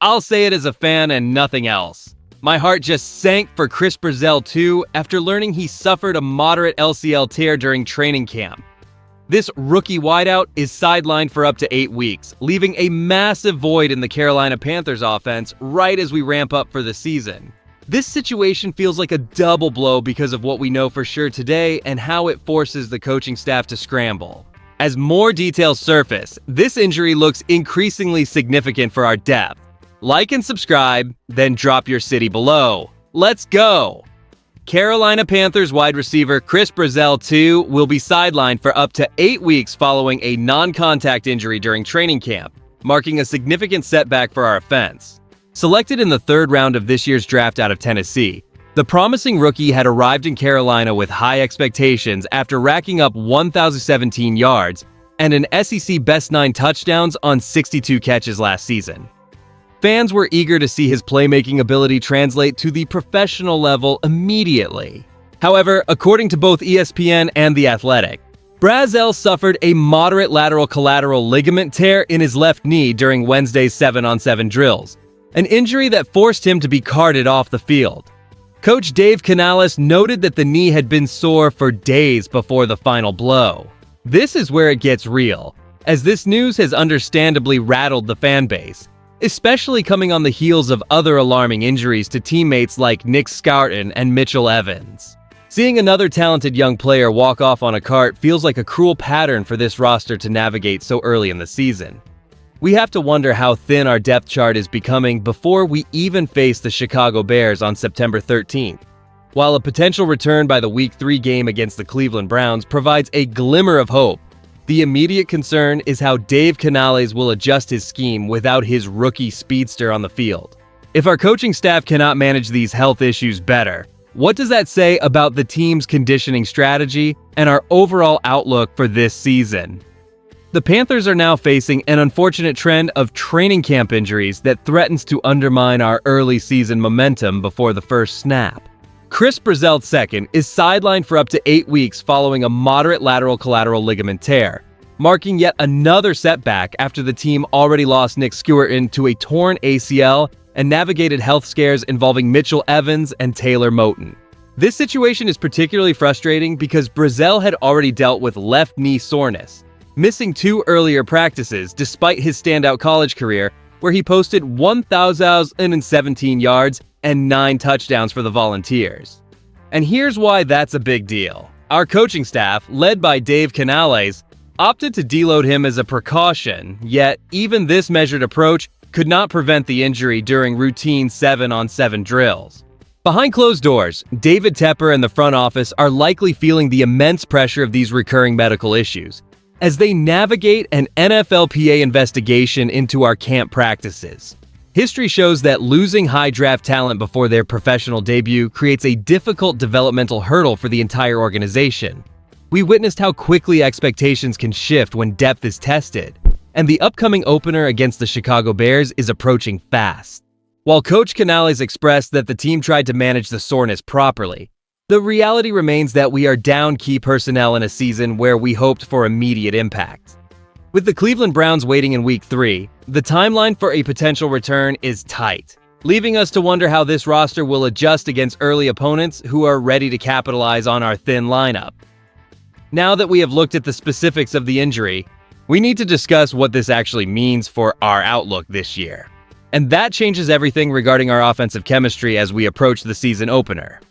I'll say it as a fan and nothing else. My heart just sank for Brazzell II after learning he suffered a moderate LCL tear during training camp. This rookie wideout is sidelined for up to 8 weeks, leaving a massive void in the Carolina Panthers offense right as we ramp up for the season. This situation feels like a double blow because of what we know for sure today and how it forces the coaching staff to scramble. As more details surface, this injury looks increasingly significant for our depth. Like and subscribe, then drop your city below. Let's go! Carolina Panthers wide receiver Brazzell II will be sidelined for up to 8 weeks following a non-contact injury during training camp, marking a significant setback for our offense. Selected in the 3rd round of this year's draft out of Tennessee, the promising rookie had arrived in Carolina with high expectations after racking up 1,017 yards and an SEC best 9 touchdowns on 62 catches last season. Fans were eager to see his playmaking ability translate to the professional level immediately. However, according to both ESPN and The Athletic, Brazzell suffered a moderate lateral collateral ligament tear in his left knee during Wednesday's 7-on-7 drills, an injury that forced him to be carted off the field. Coach Dave Canales noted that the knee had been sore for days before the final blow. This is where it gets real, as this news has understandably rattled the fan base, especially coming on the heels of other alarming injuries to teammates like Nick Scourton and Mitchell Evans. Seeing another talented young player walk off on a cart feels like a cruel pattern for this roster to navigate so early in the season. We have to wonder how thin our depth chart is becoming before we even face the Chicago Bears on September 13th. While a potential return by the Week 3 game against the Cleveland Browns provides a glimmer of hope, the immediate concern is how Dave Canales will adjust his scheme without his rookie speedster on the field. If our coaching staff cannot manage these health issues better, what does that say about the team's conditioning strategy and our overall outlook for this season? The Panthers are now facing an unfortunate trend of training camp injuries that threatens to undermine our early season momentum before the first snap. Brazzell II is sidelined for up to 8 weeks following a moderate lateral collateral ligament tear, marking yet another setback after the team already lost Nick Scourton to a torn ACL and navigated health scares involving Mitchell Evans and Taylor Moton. This situation is particularly frustrating because Brazzell had already dealt with left knee soreness, missing 2 earlier practices despite his standout college career where he posted 1,017 yards and 9 touchdowns for the Volunteers. And here's why that's a big deal. Our coaching staff, led by Dave Canales, opted to deload him as a precaution, yet even this measured approach could not prevent the injury during routine 7-on-7 drills. Behind closed doors, David Tepper and the front office are likely feeling the immense pressure of these recurring medical issues as they navigate an NFLPA investigation into our camp practices. History shows that losing high draft talent before their professional debut creates a difficult developmental hurdle for the entire organization. We witnessed how quickly expectations can shift when depth is tested, and the upcoming opener against the Chicago Bears is approaching fast. While Coach Canales expressed that the team tried to manage the soreness properly, the reality remains that we are down key personnel in a season where we hoped for immediate impact. With the Cleveland Browns waiting in Week 3, the timeline for a potential return is tight, leaving us to wonder how this roster will adjust against early opponents who are ready to capitalize on our thin lineup. Now that we have looked at the specifics of the injury, we need to discuss what this actually means for our outlook this year. And that changes everything regarding our offensive chemistry as we approach the season opener.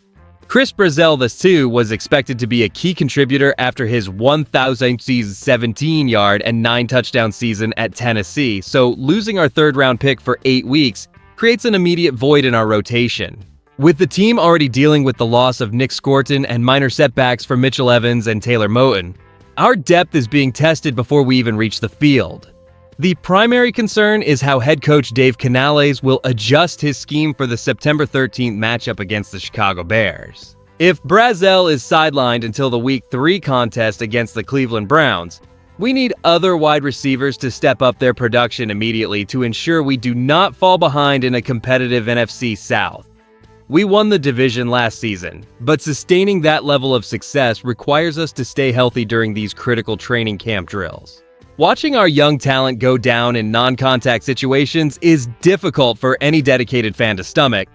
Brazzell II was expected to be a key contributor after his 1,017-yard and 9-touchdown season at Tennessee, so losing our 3rd-round pick for 8 weeks creates an immediate void in our rotation. With the team already dealing with the loss of Nick Scourton and minor setbacks for Mitchell Evans and Taylor Moton, our depth is being tested before we even reach the field. The primary concern is how head coach Dave Canales will adjust his scheme for the September 13th matchup against the Chicago Bears. If Brazzell is sidelined until the Week 3 contest against the Cleveland Browns, we need other wide receivers to step up their production immediately to ensure we do not fall behind in a competitive NFC South. We won the division last season, but sustaining that level of success requires us to stay healthy during these critical training camp drills. Watching our young talent go down in non-contact situations is difficult for any dedicated fan to stomach,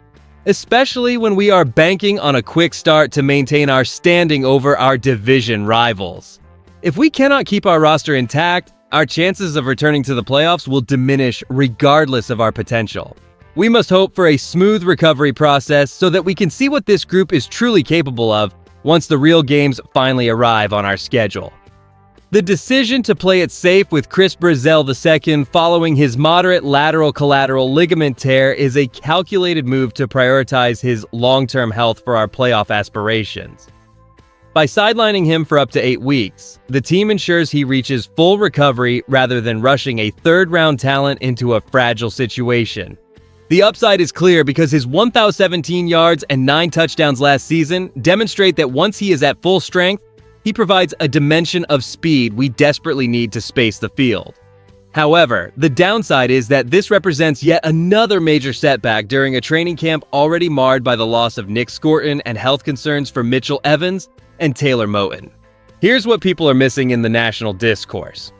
especially when we are banking on a quick start to maintain our standing over our division rivals. If we cannot keep our roster intact, our chances of returning to the playoffs will diminish regardless of our potential. We must hope for a smooth recovery process so that we can see what this group is truly capable of once the real games finally arrive on our schedule. The decision to play it safe with Brazzell II following his moderate lateral collateral ligament tear is a calculated move to prioritize his long-term health for our playoff aspirations. By sidelining him for up to 8 weeks, the team ensures he reaches full recovery rather than rushing a third-round talent into a fragile situation. The upside is clear because his 1,017 yards and 9 touchdowns last season demonstrate that once he is at full strength, he provides a dimension of speed we desperately need to space the field. However, the downside is that this represents yet another major setback during a training camp already marred by the loss of Nick Scorton and health concerns for Mitchell Evans and Taylor Moton. Here's what people are missing in the national discourse.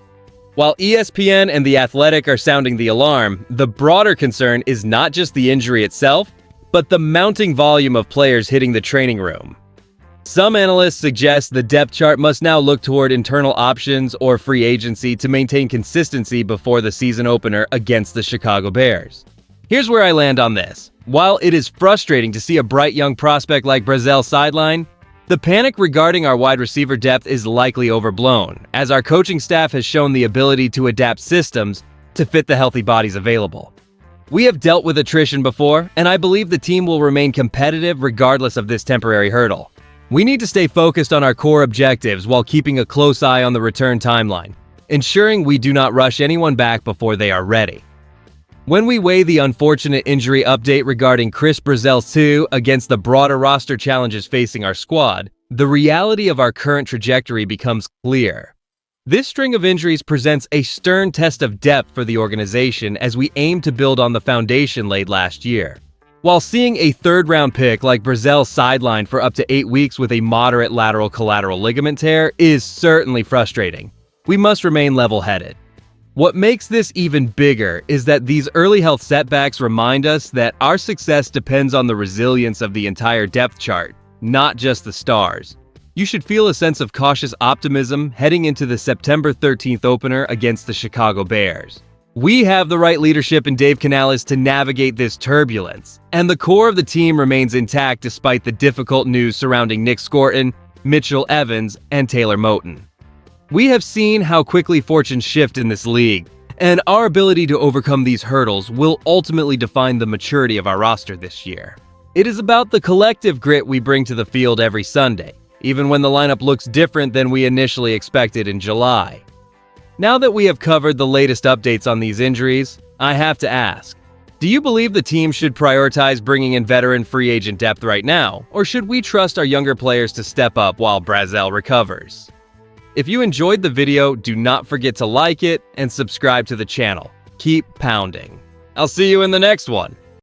While ESPN and The Athletic are sounding the alarm, the broader concern is not just the injury itself, but the mounting volume of players hitting the training room. Some analysts suggest the depth chart must now look toward internal options or free agency to maintain consistency before the season opener against the Chicago Bears. Here's where I land on this. While it is frustrating to see a bright young prospect like Brazzell sideline, the panic regarding our wide receiver depth is likely overblown, as our coaching staff has shown the ability to adapt systems to fit the healthy bodies available. We have dealt with attrition before, and I believe the team will remain competitive regardless of this temporary hurdle. We need to stay focused on our core objectives while keeping a close eye on the return timeline, ensuring we do not rush anyone back before they are ready. When we weigh the unfortunate injury update regarding Brazzell II against the broader roster challenges facing our squad, the reality of our current trajectory becomes clear. This string of injuries presents a stern test of depth for the organization as we aim to build on the foundation laid last year. While seeing a third-round pick like Brazzell sidelined for up to 8 weeks with a moderate lateral collateral ligament tear is certainly frustrating, we must remain level-headed. What makes this even bigger is that these early health setbacks remind us that our success depends on the resilience of the entire depth chart, not just the stars. You should feel a sense of cautious optimism heading into the September 13th opener against the Chicago Bears. We have the right leadership in Dave Canales to navigate this turbulence, and the core of the team remains intact despite the difficult news surrounding Nick Scorton, Mitchell Evans, and Taylor Moton. We have seen how quickly fortunes shift in this league, and our ability to overcome these hurdles will ultimately define the maturity of our roster this year. It is about the collective grit we bring to the field every Sunday, even when the lineup looks different than we initially expected in July. Now that we have covered the latest updates on these injuries, I have to ask, do you believe the team should prioritize bringing in veteran free agent depth right now, or should we trust our younger players to step up while Brazzell recovers? If you enjoyed the video, do not forget to like it and subscribe to the channel. Keep pounding. I'll see you in the next one.